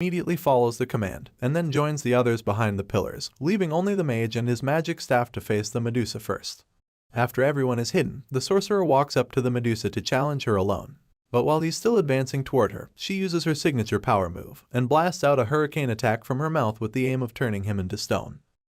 immediately follows the command, and then joins the others behind the pillars, leaving only the mage and his magic staff to face the Medusa first. After everyone is hidden, the sorcerer walks up to the Medusa to challenge her alone. But while he's still advancing toward her, she uses her signature power move, and blasts out a hurricane attack from her mouth with the aim of turning him into stone.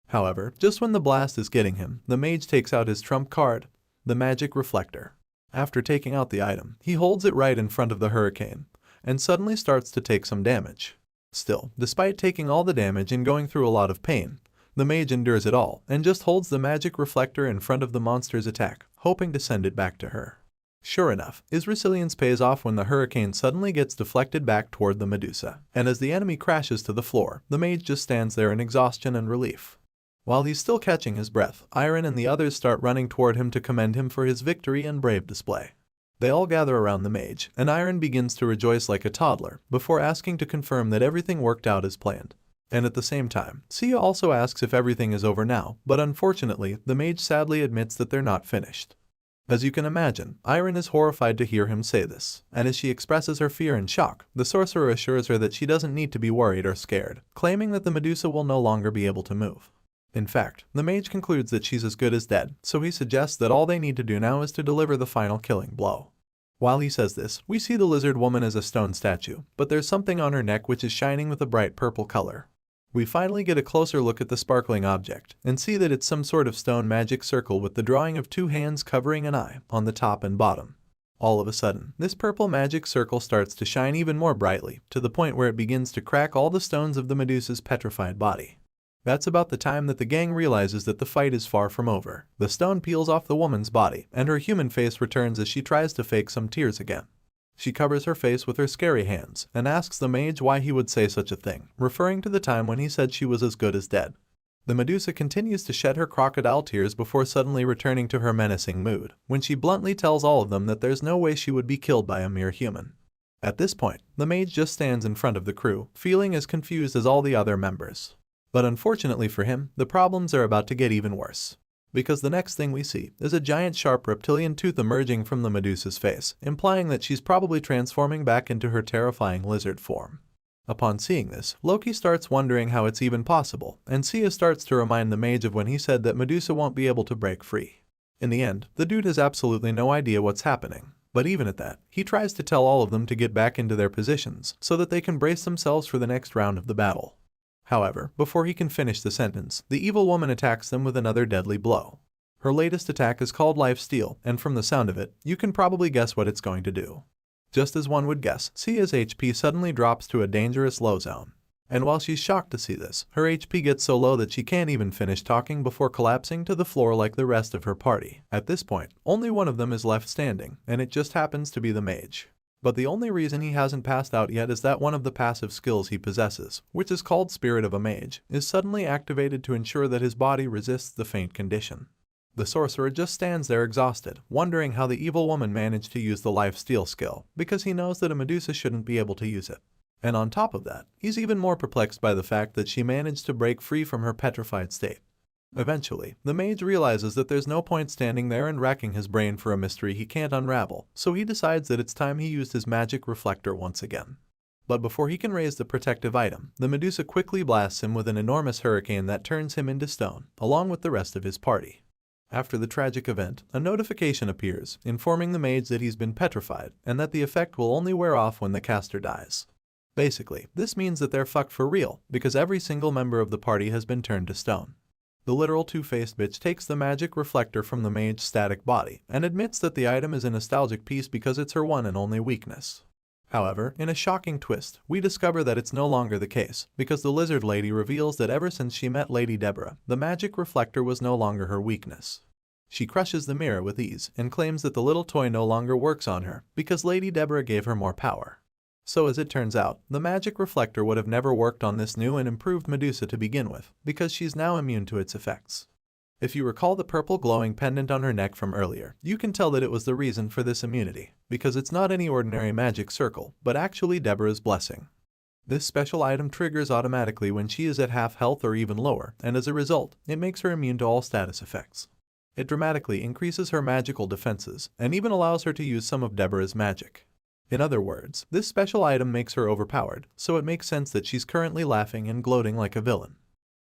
However, just when the blast is getting him, the mage takes out his trump card, the magic reflector. After taking out the item, he holds it right in front of the hurricane, and suddenly starts to take some damage. Still, despite taking all the damage and going through a lot of pain, the mage endures it all and just holds the magic reflector in front of the monster's attack, hoping to send it back to her. Sure enough, his resilience pays off when the hurricane suddenly gets deflected back toward the Medusa, and as the enemy crashes to the floor, the mage just stands there in exhaustion and relief. While he's still catching his breath, Iron and the others start running toward him to commend him for his victory and brave display. They all gather around the mage, and Iron begins to rejoice like a toddler, before asking to confirm that everything worked out as planned. And at the same time, Sia also asks if everything is over now, but unfortunately, the mage sadly admits that they're not finished. As you can imagine, Iron is horrified to hear him say this, and as she expresses her fear and shock, the sorcerer assures her that she doesn't need to be worried or scared, claiming that the Medusa will no longer be able to move. In fact, the mage concludes that she's as good as dead, so he suggests that all they need to do now is to deliver the final killing blow. While he says this, we see the lizard woman as a stone statue, but there's something on her neck which is shining with a bright purple color. We finally get a closer look at the sparkling object, and see that it's some sort of stone magic circle with the drawing of two hands covering an eye on the top and bottom. All of a sudden, this purple magic circle starts to shine even more brightly, to the point where it begins to crack all the stones of the Medusa's petrified body. That's about the time that the gang realizes that the fight is far from over. The stone peels off the woman's body, and her human face returns as she tries to fake some tears again. She covers her face with her scary hands, and asks the mage why he would say such a thing, referring to the time when he said she was as good as dead. The Medusa continues to shed her crocodile tears before suddenly returning to her menacing mood, when she bluntly tells all of them that there's no way she would be killed by a mere human. At this point, the mage just stands in front of the crew, feeling as confused as all the other members. But unfortunately for him, the problems are about to get even worse. Because the next thing we see is a giant sharp reptilian tooth emerging from the Medusa's face, implying that she's probably transforming back into her terrifying lizard form. Upon seeing this, Loki starts wondering how it's even possible, and Sia starts to remind the mage of when he said that Medusa won't be able to break free. In the end, the dude has absolutely no idea what's happening, but even at that, he tries to tell all of them to get back into their positions so that they can brace themselves for the next round of the battle. However, before he can finish the sentence, the evil woman attacks them with another deadly blow. Her latest attack is called Life Steal, and from the sound of it, you can probably guess what it's going to do. Just as one would guess, Sia's HP suddenly drops to a dangerous low zone. And while she's shocked to see this, her HP gets so low that she can't even finish talking before collapsing to the floor like the rest of her party. At this point, only one of them is left standing, and it just happens to be the mage. But the only reason he hasn't passed out yet is that one of the passive skills he possesses, which is called Spirit of a Mage, is suddenly activated to ensure that his body resists the faint condition. The sorcerer just stands there exhausted, wondering how the evil woman managed to use the Life Steal skill, because he knows that a Medusa shouldn't be able to use it. And on top of that, he's even more perplexed by the fact that she managed to break free from her petrified state. Eventually, the mage realizes that there's no point standing there and racking his brain for a mystery he can't unravel, so he decides that it's time he used his magic reflector once again. But before he can raise the protective item, the Medusa quickly blasts him with an enormous hurricane that turns him into stone, along with the rest of his party. After the tragic event, a notification appears, informing the mage that he's been petrified, and that the effect will only wear off when the caster dies. Basically, this means that they're fucked for real, because every single member of the party has been turned to stone. The literal two-faced bitch takes the magic reflector from the mage's static body, and admits that the item is a nostalgic piece because it's her one and only weakness. However, in a shocking twist, we discover that it's no longer the case, because the lizard lady reveals that ever since she met Lady Deborah, the magic reflector was no longer her weakness. She crushes the mirror with ease, and claims that the little toy no longer works on her, because Lady Deborah gave her more power. So as it turns out, the magic reflector would have never worked on this new and improved Medusa to begin with, because she's now immune to its effects. If you recall the purple glowing pendant on her neck from earlier, you can tell that it was the reason for this immunity, because it's not any ordinary magic circle, but actually Deborah's blessing. This special item triggers automatically when she is at half health or even lower, and as a result, it makes her immune to all status effects. It dramatically increases her magical defenses, and even allows her to use some of Deborah's magic. In other words, this special item makes her overpowered, so it makes sense that she's currently laughing and gloating like a villain.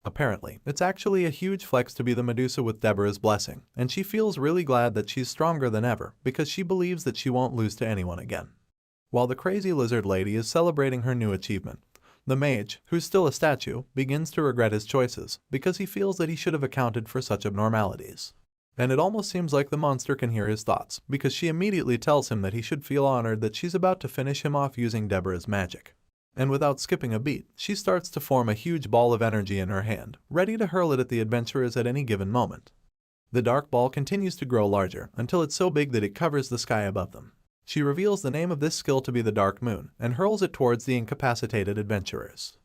Apparently, it's actually a huge flex to be the Medusa with Deborah's blessing, and she feels really glad that she's stronger than ever because she believes that she won't lose to anyone again. While the crazy lizard lady is celebrating her new achievement, the mage, who's still a statue, begins to regret his choices because he feels that he should have accounted for such abnormalities. And it almost seems like the monster can hear his thoughts because she immediately tells him that he should feel honored that she's about to finish him off using Deborah's magic. And without skipping a beat, she starts to form a huge ball of energy in her hand, ready to hurl it at the adventurers at any given moment. The dark ball continues to grow larger until it's so big that it covers the sky above them. She reveals the name of this skill to be the Dark Moon and hurls it towards the incapacitated adventurers.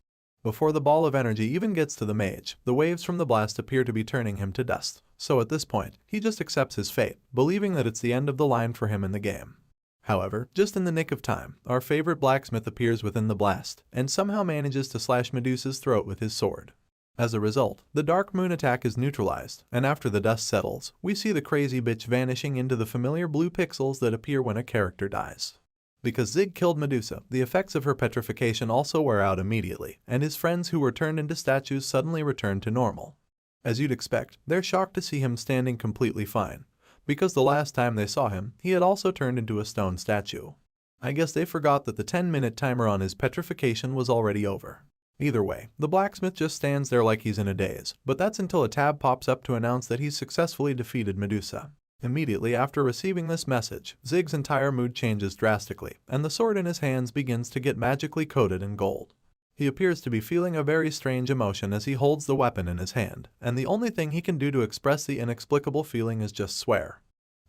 Before the ball of energy even gets to the mage, the waves from the blast appear to be turning him to dust. So at this point, he just accepts his fate, believing that it's the end of the line for him in the game. However, just in the nick of time, our favorite blacksmith appears within the blast and somehow manages to slash Medusa's throat with his sword. As a result, the Dark Moon attack is neutralized, and after the dust settles, we see the crazy bitch vanishing into the familiar blue pixels that appear when a character dies. Because Zig killed Medusa, the effects of her petrification also wear out immediately, and his friends who were turned into statues suddenly return to normal. As you'd expect, they're shocked to see him standing completely fine, because the last time they saw him, he had also turned into a stone statue. I guess they forgot that the 10-minute timer on his petrification was already over. Either way, the blacksmith just stands there like he's in a daze, but that's until a tab pops up to announce that he's successfully defeated Medusa. Immediately after receiving this message, Zig's entire mood changes drastically, and the sword in his hands begins to get magically coated in gold. He appears to be feeling a very strange emotion as he holds the weapon in his hand, and the only thing he can do to express the inexplicable feeling is just swear.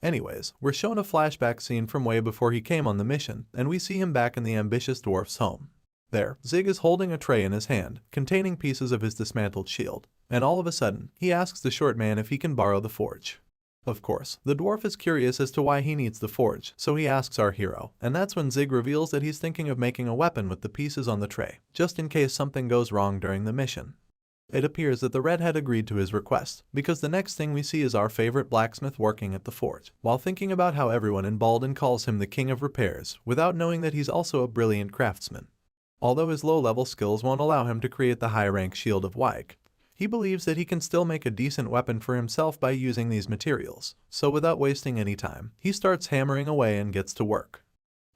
Anyways, we're shown a flashback scene from way before he came on the mission, and we see him back in the ambitious dwarf's home. There, Zig is holding a tray in his hand, containing pieces of his dismantled shield, and all of a sudden, he asks the short man if he can borrow the forge. Of course, the dwarf is curious as to why he needs the forge, so he asks our hero, and that's when Zig reveals that he's thinking of making a weapon with the pieces on the tray, just in case something goes wrong during the mission. It appears that the redhead agreed to his request, because the next thing we see is our favorite blacksmith working at the forge, while thinking about how everyone in Balden calls him the king of repairs, without knowing that he's also a brilliant craftsman. Although his low-level skills won't allow him to create the high-rank shield of Wyke, he believes that he can still make a decent weapon for himself by using these materials, so without wasting any time, he starts hammering away and gets to work.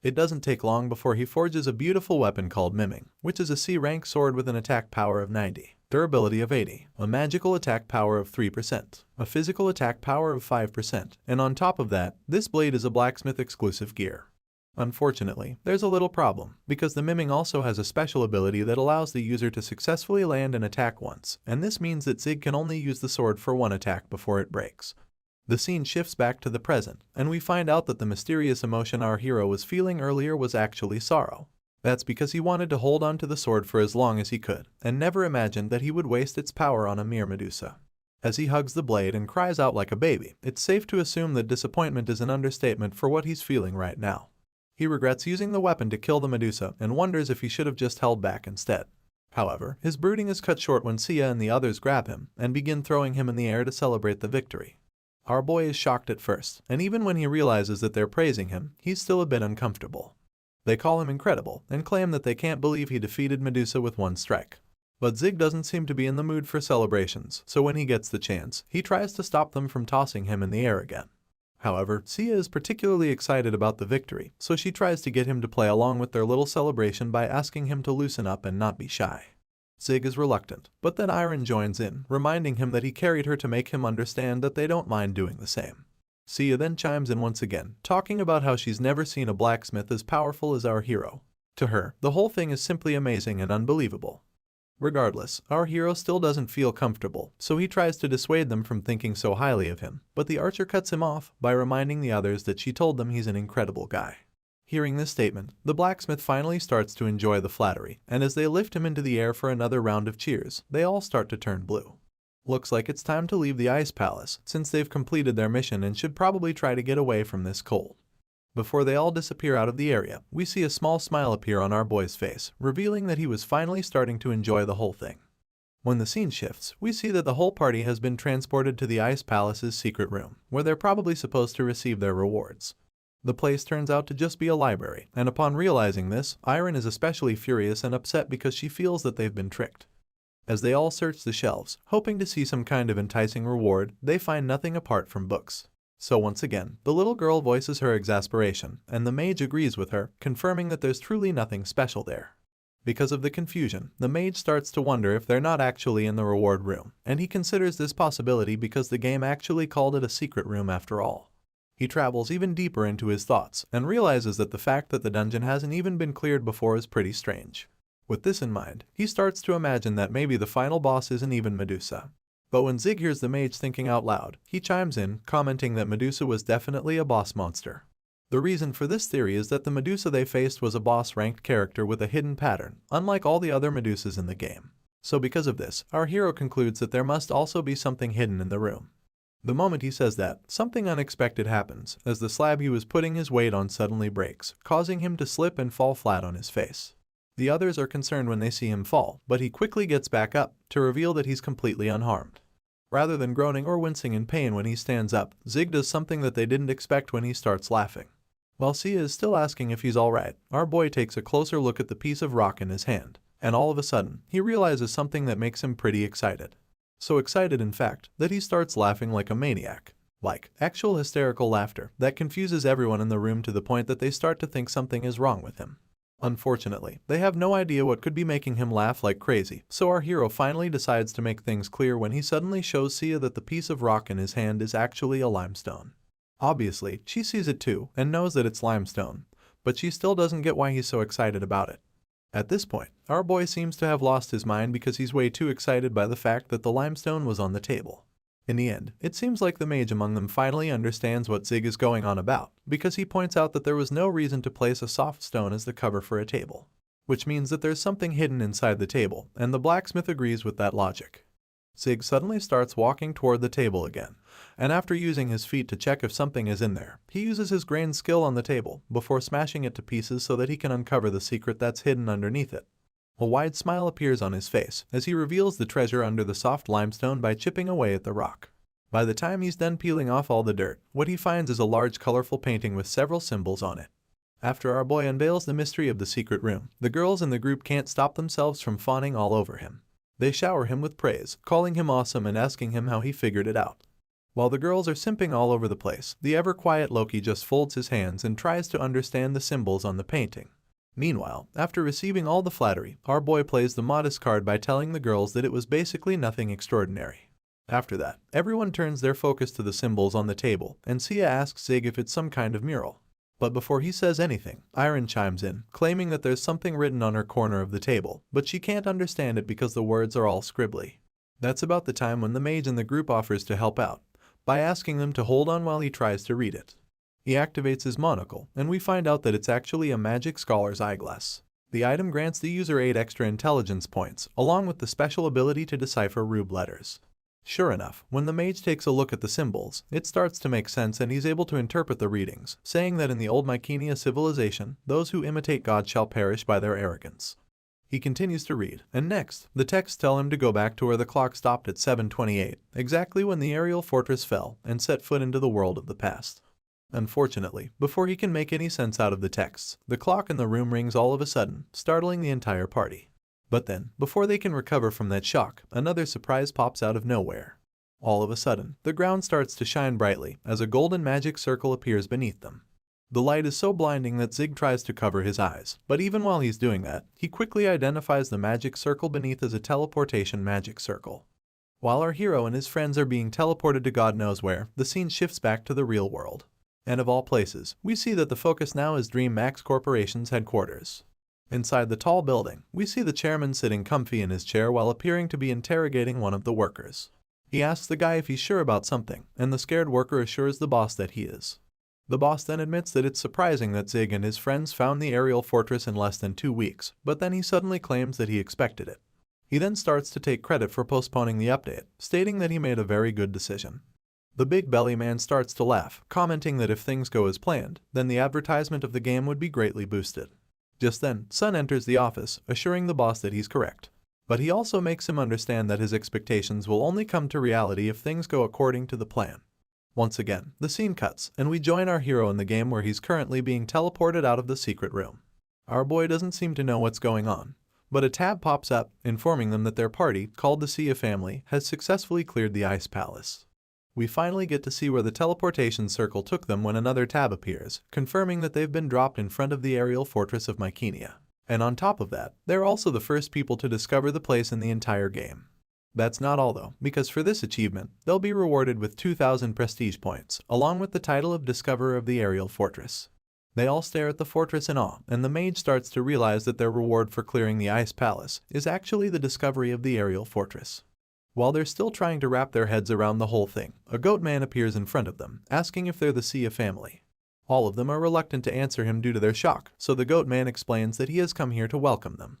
It doesn't take long before he forges a beautiful weapon called Miming, which is a C-rank sword with an attack power of 90, durability of 80, a magical attack power of 3%, a physical attack power of 5%, and on top of that, this blade is a blacksmith exclusive gear. Unfortunately, there's a little problem, because the Miming also has a special ability that allows the user to successfully land an attack once, and this means that Zig can only use the sword for one attack before it breaks. The scene shifts back to the present, and we find out that the mysterious emotion our hero was feeling earlier was actually sorrow. That's because he wanted to hold on to the sword for as long as he could, and never imagined that he would waste its power on a mere Medusa. As he hugs the blade and cries out like a baby, it's safe to assume that disappointment is an understatement for what he's feeling right now. He regrets using the weapon to kill the Medusa and wonders if he should have just held back instead. However, his brooding is cut short when Sia and the others grab him and begin throwing him in the air to celebrate the victory. Our boy is shocked at first, and even when he realizes that they're praising him, he's still a bit uncomfortable. They call him incredible and claim that they can't believe he defeated Medusa with one strike. But Zig doesn't seem to be in the mood for celebrations, so when he gets the chance, he tries to stop them from tossing him in the air again. However, Sia is particularly excited about the victory, so she tries to get him to play along with their little celebration by asking him to loosen up and not be shy. Zig is reluctant, but then Iron joins in, reminding him that he carried her to make him understand that they don't mind doing the same. Sia then chimes in once again, talking about how she's never seen a blacksmith as powerful as our hero. To her, the whole thing is simply amazing and unbelievable. Regardless, our hero still doesn't feel comfortable, so he tries to dissuade them from thinking so highly of him, but the archer cuts him off by reminding the others that she told them he's an incredible guy. Hearing this statement, the blacksmith finally starts to enjoy the flattery, and as they lift him into the air for another round of cheers, they all start to turn blue. Looks like it's time to leave the ice palace, since they've completed their mission and should probably try to get away from this cold. Before they all disappear out of the area, we see a small smile appear on our boy's face, revealing that he was finally starting to enjoy the whole thing. When the scene shifts, we see that the whole party has been transported to the Ice Palace's secret room, where they're probably supposed to receive their rewards. The place turns out to just be a library, and upon realizing this, Iron is especially furious and upset because she feels that they've been tricked. As they all search the shelves, hoping to see some kind of enticing reward, they find nothing apart from books. So once again, the little girl voices her exasperation, and the mage agrees with her, confirming that there's truly nothing special there. Because of the confusion, the mage starts to wonder if they're not actually in the reward room, and he considers this possibility because the game actually called it a secret room after all. He travels even deeper into his thoughts, and realizes that the fact that the dungeon hasn't even been cleared before is pretty strange. With this in mind, he starts to imagine that maybe the final boss isn't even Medusa. But when Zig hears the mage thinking out loud, he chimes in, commenting that Medusa was definitely a boss monster. The reason for this theory is that the Medusa they faced was a boss-ranked character with a hidden pattern, unlike all the other Medusas in the game. So because of this, our hero concludes that there must also be something hidden in the room. The moment he says that, something unexpected happens, as the slab he was putting his weight on suddenly breaks, causing him to slip and fall flat on his face. The others are concerned when they see him fall, but he quickly gets back up, to reveal that he's completely unharmed. Rather than groaning or wincing in pain when he stands up, Zig does something that they didn't expect when he starts laughing. While Sia is still asking if he's alright, our boy takes a closer look at the piece of rock in his hand, and all of a sudden, he realizes something that makes him pretty excited. So excited in fact, that he starts laughing like a maniac. Like, actual hysterical laughter that confuses everyone in the room to the point that they start to think something is wrong with him. Unfortunately, they have no idea what could be making him laugh like crazy, so our hero finally decides to make things clear when he suddenly shows Sia that the piece of rock in his hand is actually a limestone. Obviously, she sees it too, and knows that it's limestone, but she still doesn't get why he's so excited about it. At this point, our boy seems to have lost his mind because he's way too excited by the fact that the limestone was on the table. In the end, it seems like the mage among them finally understands what Zig is going on about, because he points out that there was no reason to place a soft stone as the cover for a table. Which means that there's something hidden inside the table, and the blacksmith agrees with that logic. Zig suddenly starts walking toward the table again, and after using his feet to check if something is in there, he uses his grain skill on the table before smashing it to pieces so that he can uncover the secret that's hidden underneath it. A wide smile appears on his face as he reveals the treasure under the soft limestone by chipping away at the rock. By the time he's done peeling off all the dirt, what he finds is a large colorful painting with several symbols on it. After our boy unveils the mystery of the secret room, the girls in the group can't stop themselves from fawning all over him. They shower him with praise, calling him awesome and asking him how he figured it out. While the girls are simping all over the place, the ever-quiet Loki just folds his hands and tries to understand the symbols on the painting. Meanwhile, after receiving all the flattery, our boy plays the modest card by telling the girls that it was basically nothing extraordinary. After that, everyone turns their focus to the symbols on the table, and Sia asks Zig if it's some kind of mural. But before he says anything, Iron chimes in, claiming that there's something written on her corner of the table, but she can't understand it because the words are all scribbly. That's about the time when the mage in the group offers to help out, by asking them to hold on while he tries to read it. He activates his monocle, and we find out that it's actually a magic scholar's eyeglass. The item grants the user 8 extra intelligence points, along with the special ability to decipher rube letters. Sure enough, when the mage takes a look at the symbols, it starts to make sense and he's able to interpret the readings, saying that in the old Mycenia civilization, those who imitate God shall perish by their arrogance. He continues to read, and next, the texts tell him to go back to where the clock stopped at 7:28, exactly when the aerial fortress fell, and set foot into the world of the past. Unfortunately, before he can make any sense out of the texts, the clock in the room rings all of a sudden, startling the entire party. But then, before they can recover from that shock, another surprise pops out of nowhere. All of a sudden, the ground starts to shine brightly as a golden magic circle appears beneath them. The light is so blinding that Zig tries to cover his eyes, but even while he's doing that, he quickly identifies the magic circle beneath as a teleportation magic circle. While our hero and his friends are being teleported to God knows where, the scene shifts back to the real world. And of all places, we see that the focus now is Dream Max Corporation's headquarters. Inside the tall building, we see the chairman sitting comfy in his chair while appearing to be interrogating one of the workers. He asks the guy if he's sure about something, and the scared worker assures the boss that he is. The boss then admits that it's surprising that Zig and his friends found the aerial fortress in less than 2 weeks, but then he suddenly claims that he expected it. He then starts to take credit for postponing the update, stating that he made a very good decision. The big belly man starts to laugh, commenting that if things go as planned, then the advertisement of the game would be greatly boosted. Just then, Sun enters the office, assuring the boss that he's correct. But he also makes him understand that his expectations will only come to reality if things go according to the plan. Once again, the scene cuts, and we join our hero in the game where he's currently being teleported out of the secret room. Our boy doesn't seem to know what's going on, but a tab pops up, informing them that their party, called the Sia family, has successfully cleared the Ice Palace. We finally get to see where the teleportation circle took them when another tab appears, confirming that they've been dropped in front of the aerial fortress of Mycenia. And on top of that, they're also the first people to discover the place in the entire game. That's not all though, because for this achievement, they'll be rewarded with 2,000 prestige points, along with the title of Discoverer of the Aerial Fortress. They all stare at the fortress in awe, and the mage starts to realize that their reward for clearing the Ice Palace is actually the discovery of the aerial fortress. While they're still trying to wrap their heads around the whole thing, a goat man appears in front of them, asking if they're the Sia family. All of them are reluctant to answer him due to their shock, so the goat man explains that he has come here to welcome them.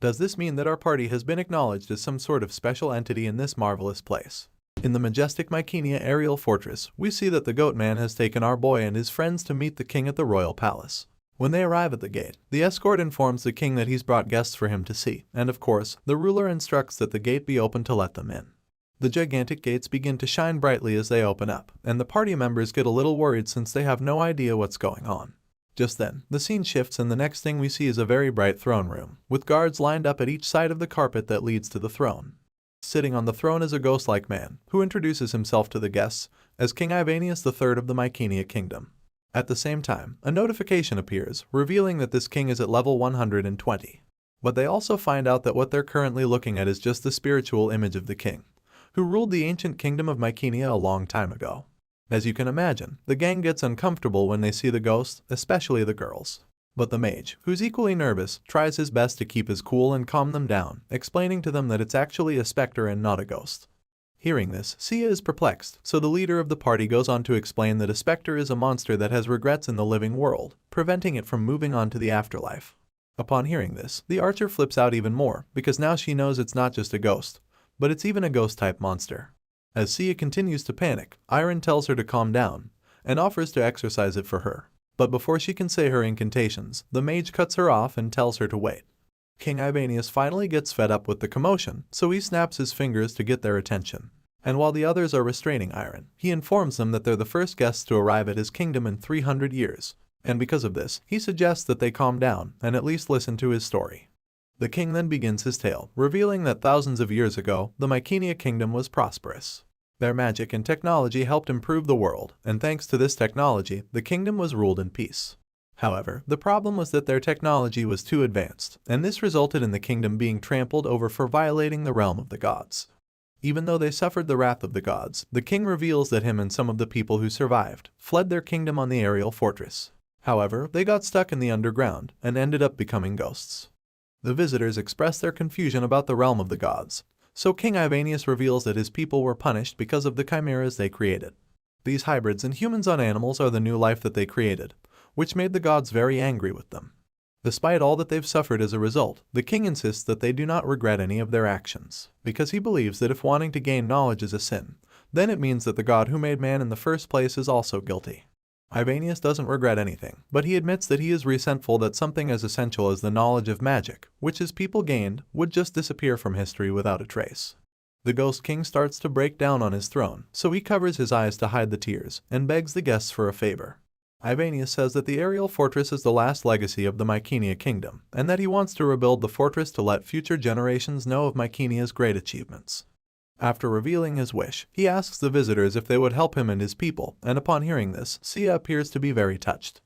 Does this mean that our party has been acknowledged as some sort of special entity in this marvelous place? In the majestic Mycenia aerial fortress, we see that the goat man has taken our boy and his friends to meet the king at the royal palace. When they arrive at the gate, the escort informs the king that he's brought guests for him to see, and of course, the ruler instructs that the gate be opened to let them in. The gigantic gates begin to shine brightly as they open up, and the party members get a little worried since they have no idea what's going on. Just then, the scene shifts and the next thing we see is a very bright throne room, with guards lined up at each side of the carpet that leads to the throne. Sitting on the throne is a ghost-like man, who introduces himself to the guests as King Ivanius III of the Mycenia Kingdom. At the same time, a notification appears, revealing that this king is at level 120. But they also find out that what they're currently looking at is just the spiritual image of the king, who ruled the ancient kingdom of Mycenia a long time ago. As you can imagine, the gang gets uncomfortable when they see the ghost, especially the girls. But the mage, who's equally nervous, tries his best to keep his cool and calm them down, explaining to them that it's actually a specter and not a ghost. Hearing this, Sia is perplexed, so the leader of the party goes on to explain that a specter is a monster that has regrets in the living world, preventing it from moving on to the afterlife. Upon hearing this, the archer flips out even more, because now she knows it's not just a ghost, but it's even a ghost-type monster. As Sia continues to panic, Iron tells her to calm down, and offers to exorcise it for her. But before she can say her incantations, the mage cuts her off and tells her to wait. King Ivanius finally gets fed up with the commotion, so he snaps his fingers to get their attention. And while the others are restraining Iron, he informs them that they're the first guests to arrive at his kingdom in 300 years. And because of this, he suggests that they calm down and at least listen to his story. The king then begins his tale, revealing that thousands of years ago, the Mycenia kingdom was prosperous. Their magic and technology helped improve the world, and thanks to this technology, the kingdom was ruled in peace. However, the problem was that their technology was too advanced, and this resulted in the kingdom being trampled over for violating the realm of the gods. Even though they suffered the wrath of the gods, the king reveals that him and some of the people who survived fled their kingdom on the aerial fortress. However, they got stuck in the underground and ended up becoming ghosts. The visitors express their confusion about the realm of the gods, so King Ivanius reveals that his people were punished because of the chimeras they created. These hybrids and humans on animals are the new life that they created, which made the gods very angry with them. Despite all that they've suffered as a result, the king insists that they do not regret any of their actions, because he believes that if wanting to gain knowledge is a sin, then it means that the god who made man in the first place is also guilty. Ivanius doesn't regret anything, but he admits that he is resentful that something as essential as the knowledge of magic, which his people gained, would just disappear from history without a trace. The Ghost King starts to break down on his throne, so he covers his eyes to hide the tears, and begs the guests for a favor. Ivanius says that the aerial fortress is the last legacy of the Mycenia kingdom, and that he wants to rebuild the fortress to let future generations know of Mycenia's great achievements. After revealing his wish, he asks the visitors if they would help him and his people, and upon hearing this, Sia appears to be very touched.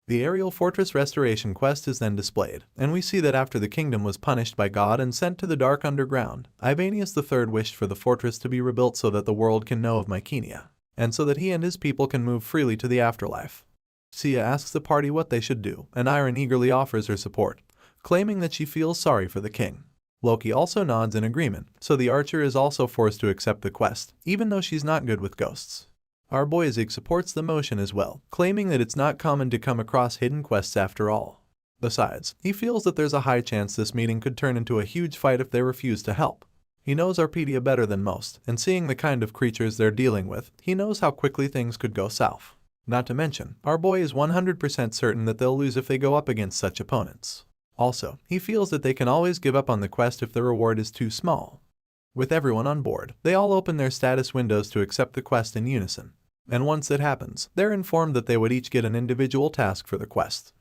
The aerial fortress restoration quest is then displayed, and we see that after the kingdom was punished by God and sent to the dark underground, Ivanius III wished for the fortress to be rebuilt so that the world can know of Mycenia, and so that he and his people can move freely to the afterlife. Sia asks the party what they should do, and Iron eagerly offers her support, claiming that she feels sorry for the king. Loki also nods in agreement, so the archer is also forced to accept the quest, even though she's not good with ghosts. Our boy Zig supports the motion as well, claiming that it's not common to come across hidden quests after all. Besides, he feels that there's a high chance this meeting could turn into a huge fight if they refuse to help. He knows Arpedia better than most, and seeing the kind of creatures they're dealing with, he knows how quickly things could go south. Not to mention, our boy is 100% certain that they'll lose if they go up against such opponents. Also, he feels that they can always give up on the quest if the reward is too small. With everyone on board, they all open their status windows to accept the quest in unison. And once it happens, they're informed that they would each get an individual task for the quest.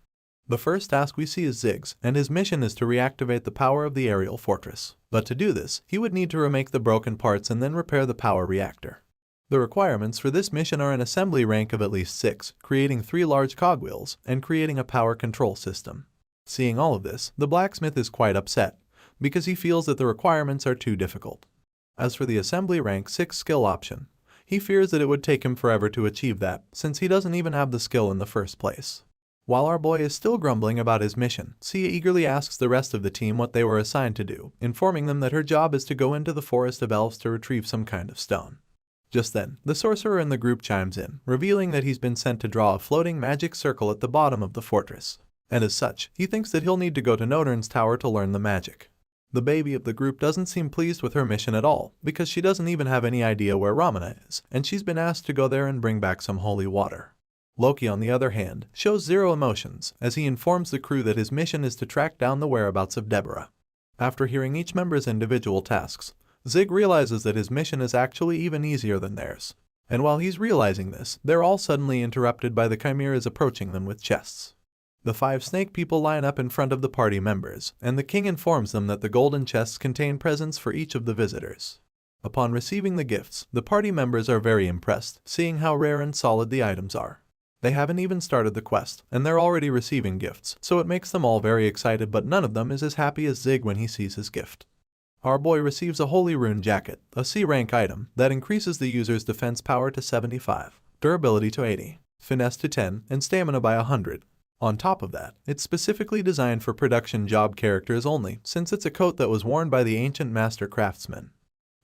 The first task we see is Zig's, and his mission is to reactivate the power of the aerial fortress. But to do this, he would need to remake the broken parts and then repair the power reactor. The requirements for this mission are an assembly rank of at least 6, creating 3 large cogwheels, and creating a power control system. Seeing all of this, the blacksmith is quite upset, because he feels that the requirements are too difficult. As for the assembly rank 6 skill option, he fears that it would take him forever to achieve that, since he doesn't even have the skill in the first place. While our boy is still grumbling about his mission, Sia eagerly asks the rest of the team what they were assigned to do, informing them that her job is to go into the forest of elves to retrieve some kind of stone. Just then, the sorcerer in the group chimes in, revealing that he's been sent to draw a floating magic circle at the bottom of the fortress. And as such, he thinks that he'll need to go to Nodern's tower to learn the magic. The baby of the group doesn't seem pleased with her mission at all, because she doesn't even have any idea where Ramana is, and she's been asked to go there and bring back some holy water. Loki, on the other hand, shows zero emotions, as he informs the crew that his mission is to track down the whereabouts of Deborah. After hearing each member's individual tasks, Zig realizes that his mission is actually even easier than theirs. And while he's realizing this, they're all suddenly interrupted by the chimeras approaching them with chests. The 5 snake people line up in front of the party members, and the king informs them that the golden chests contain presents for each of the visitors. Upon receiving the gifts, the party members are very impressed, seeing how rare and solid the items are. They haven't even started the quest, and they're already receiving gifts, so it makes them all very excited, but none of them is as happy as Zig when he sees his gift. Our boy receives a Holy Rune Jacket, a C-rank item that increases the user's defense power to 75, durability to 80, finesse to 10, and stamina by 100. On top of that, it's specifically designed for production job characters only, since it's a coat that was worn by the ancient master craftsman.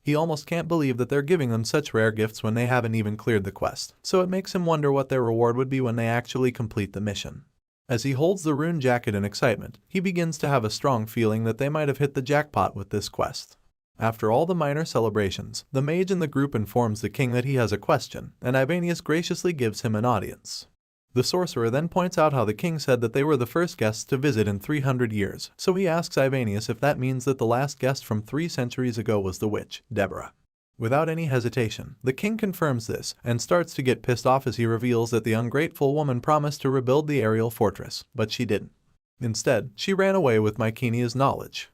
He almost can't believe that they're giving them such rare gifts when they haven't even cleared the quest, so it makes him wonder what their reward would be when they actually complete the mission. As he holds the rune jacket in excitement, he begins to have a strong feeling that they might have hit the jackpot with this quest. After all the minor celebrations, the mage in the group informs the king that he has a question, and Ivanius graciously gives him an audience. The sorcerer then points out how the king said that they were the first guests to visit in 300 years, so he asks Ivanius if that means that the last guest from 3 centuries ago was the witch, Deborah. Without any hesitation, the king confirms this and starts to get pissed off as he reveals that the ungrateful woman promised to rebuild the aerial fortress, but she didn't. Instead, she ran away with Mycenia's knowledge.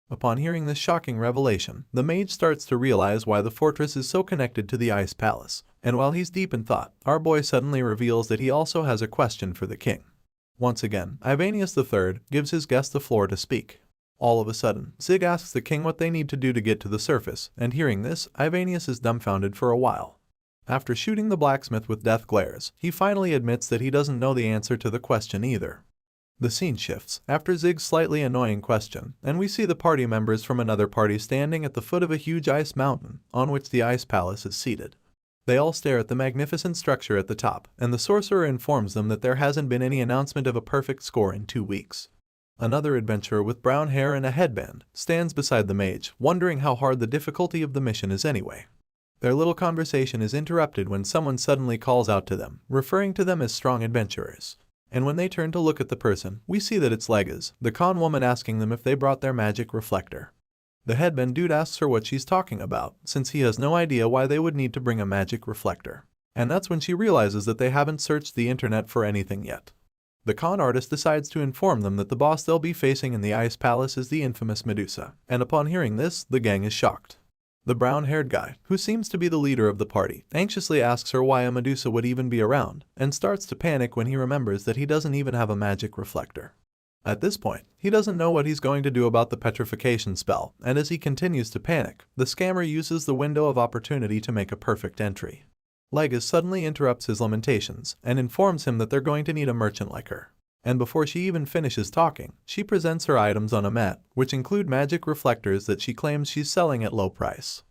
Upon hearing this shocking revelation, the mage starts to realize why the fortress is so connected to the Ice Palace, and while he's deep in thought, our boy suddenly reveals that he also has a question for the king. Once again, Ivanius III gives his guest the floor to speak. All of a sudden, Zig asks the king what they need to do to get to the surface, and hearing this, Ivanius is dumbfounded for a while. After shooting the blacksmith with death glares, he finally admits that he doesn't know the answer to the question either. The scene shifts after Zig's slightly annoying question, and we see the party members from another party standing at the foot of a huge ice mountain on which the Ice Palace is seated. They all stare at the magnificent structure at the top, and the sorcerer informs them that there hasn't been any announcement of a perfect score in 2 weeks. Another adventurer with brown hair and a headband stands beside the mage, wondering how hard the difficulty of the mission is anyway. Their little conversation is interrupted when someone suddenly calls out to them, referring to them as strong adventurers. And when they turn to look at the person, we see that it's Legaz, the con woman, asking them if they brought their magic reflector. The headband dude asks her what she's talking about, since he has no idea why they would need to bring a magic reflector. And that's when she realizes that they haven't searched the internet for anything yet. The con artist decides to inform them that the boss they'll be facing in the Ice Palace is the infamous Medusa, and upon hearing this, the gang is shocked. The brown-haired guy, who seems to be the leader of the party, anxiously asks her why a Medusa would even be around, and starts to panic when he remembers that he doesn't even have a magic reflector. At this point, he doesn't know what he's going to do about the petrification spell, and as he continues to panic, the scammer uses the window of opportunity to make a perfect entry. Legaz suddenly interrupts his lamentations and informs him that they're going to need a merchant like her. And before she even finishes talking, she presents her items on a mat, which include magic reflectors that she claims she's selling at low price.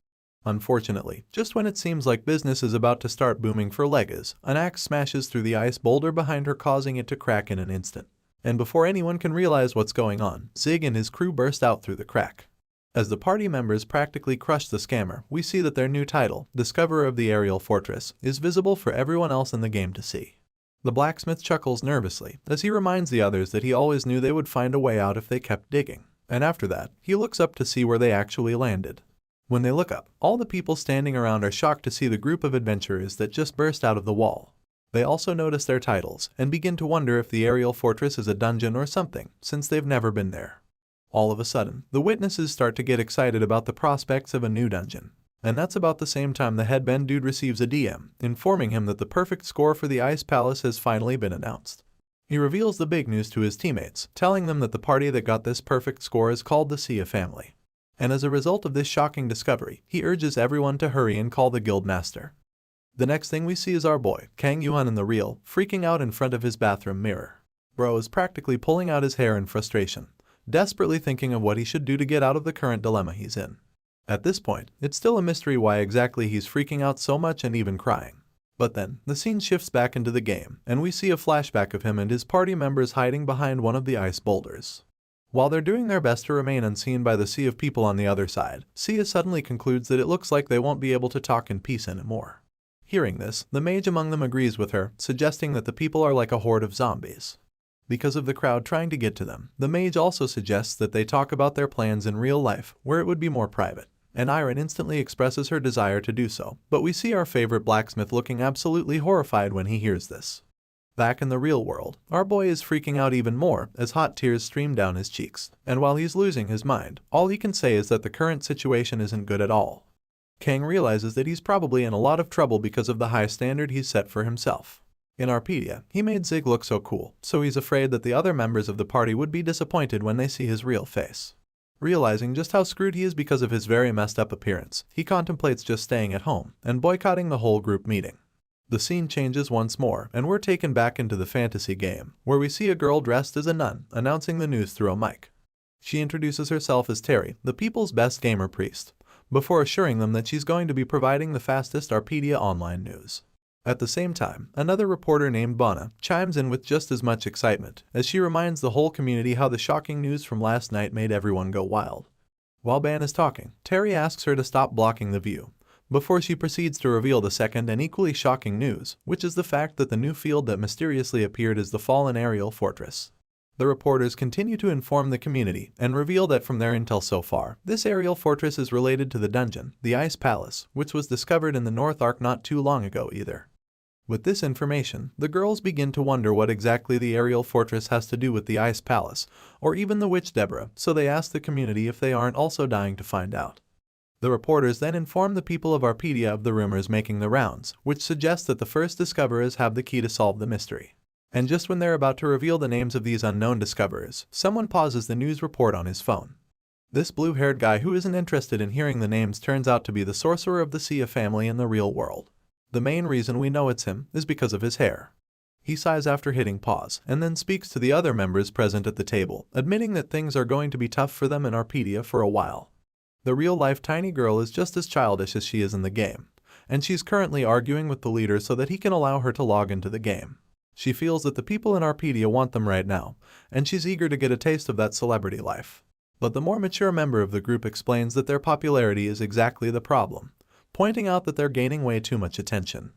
Unfortunately, just when it seems like business is about to start booming for Legaz, an axe smashes through the ice boulder behind her, causing it to crack in an instant. And before anyone can realize what's going on, Zig and his crew burst out through the crack. As the party members practically crush the scammer, we see that their new title, Discoverer of the Aerial Fortress, is visible for everyone else in the game to see. The blacksmith chuckles nervously as he reminds the others that he always knew they would find a way out if they kept digging. And after that, he looks up to see where they actually landed. When they look up, all the people standing around are shocked to see the group of adventurers that just burst out of the wall. They also notice their titles and begin to wonder if the aerial fortress is a dungeon or something, since they've never been there. All of a sudden, the witnesses start to get excited about the prospects of a new dungeon. And that's about the same time the headband dude receives a DM, informing him that the perfect score for the Ice Palace has finally been announced. He reveals the big news to his teammates, telling them that the party that got this perfect score is called the Sia family. And as a result of this shocking discovery, he urges everyone to hurry and call the guild master. The next thing we see is our boy, Kang Yuan in the reel, freaking out in front of his bathroom mirror. Bro is practically pulling out his hair in frustration, desperately thinking of what he should do to get out of the current dilemma he's in. At this point, it's still a mystery why exactly he's freaking out so much and even crying. But then, the scene shifts back into the game, and we see a flashback of him and his party members hiding behind one of the ice boulders. While they're doing their best to remain unseen by the sea of people on the other side, Sia suddenly concludes that it looks like they won't be able to talk in peace anymore. Hearing this, the mage among them agrees with her, suggesting that the people are like a horde of zombies. Because of the crowd trying to get to them, the mage also suggests that they talk about their plans in real life, where it would be more private. And Iron instantly expresses her desire to do so, but we see our favorite blacksmith looking absolutely horrified when he hears this. Back in the real world, our boy is freaking out even more as hot tears stream down his cheeks, and while he's losing his mind, all he can say is that the current situation isn't good at all. Kang realizes that he's probably in a lot of trouble because of the high standard he's set for himself. In Arpedia, he made Zig look so cool, so he's afraid that the other members of the party would be disappointed when they see his real face. Realizing just how screwed he is because of his very messed up appearance, he contemplates just staying at home and boycotting the whole group meeting. The scene changes once more, and we're taken back into the fantasy game, where we see a girl dressed as a nun announcing the news through a mic. She introduces herself as Terry, the people's best gamer priest, before assuring them that she's going to be providing the fastest Arpedia online news. At the same time, another reporter named Bana chimes in with just as much excitement, as she reminds the whole community how the shocking news from last night made everyone go wild. While Ban is talking, Terry asks her to stop blocking the view, before she proceeds to reveal the second and equally shocking news, which is the fact that the new field that mysteriously appeared is the fallen aerial fortress. The reporters continue to inform the community and reveal that from their intel so far, this aerial fortress is related to the dungeon, the Ice Palace, which was discovered in the North Arc not too long ago either. With this information, the girls begin to wonder what exactly the aerial fortress has to do with the Ice Palace, or even the witch Deborah, so they ask the community if they aren't also dying to find out. The reporters then inform the people of Arpedia of the rumors making the rounds, which suggests that the first discoverers have the key to solve the mystery. And just when they're about to reveal the names of these unknown discoverers, someone pauses the news report on his phone. This blue-haired guy who isn't interested in hearing the names turns out to be the sorcerer of the Sia family in the real world. The main reason we know it's him is because of his hair. He sighs after hitting pause, and then speaks to the other members present at the table, admitting that things are going to be tough for them in Arpedia for a while. The real-life tiny girl is just as childish as she is in the game, and she's currently arguing with the leader so that he can allow her to log into the game. She feels that the people in Arpedia want them right now, and she's eager to get a taste of that celebrity life. But the more mature member of the group explains that their popularity is exactly the problem, pointing out that they're gaining way too much attention.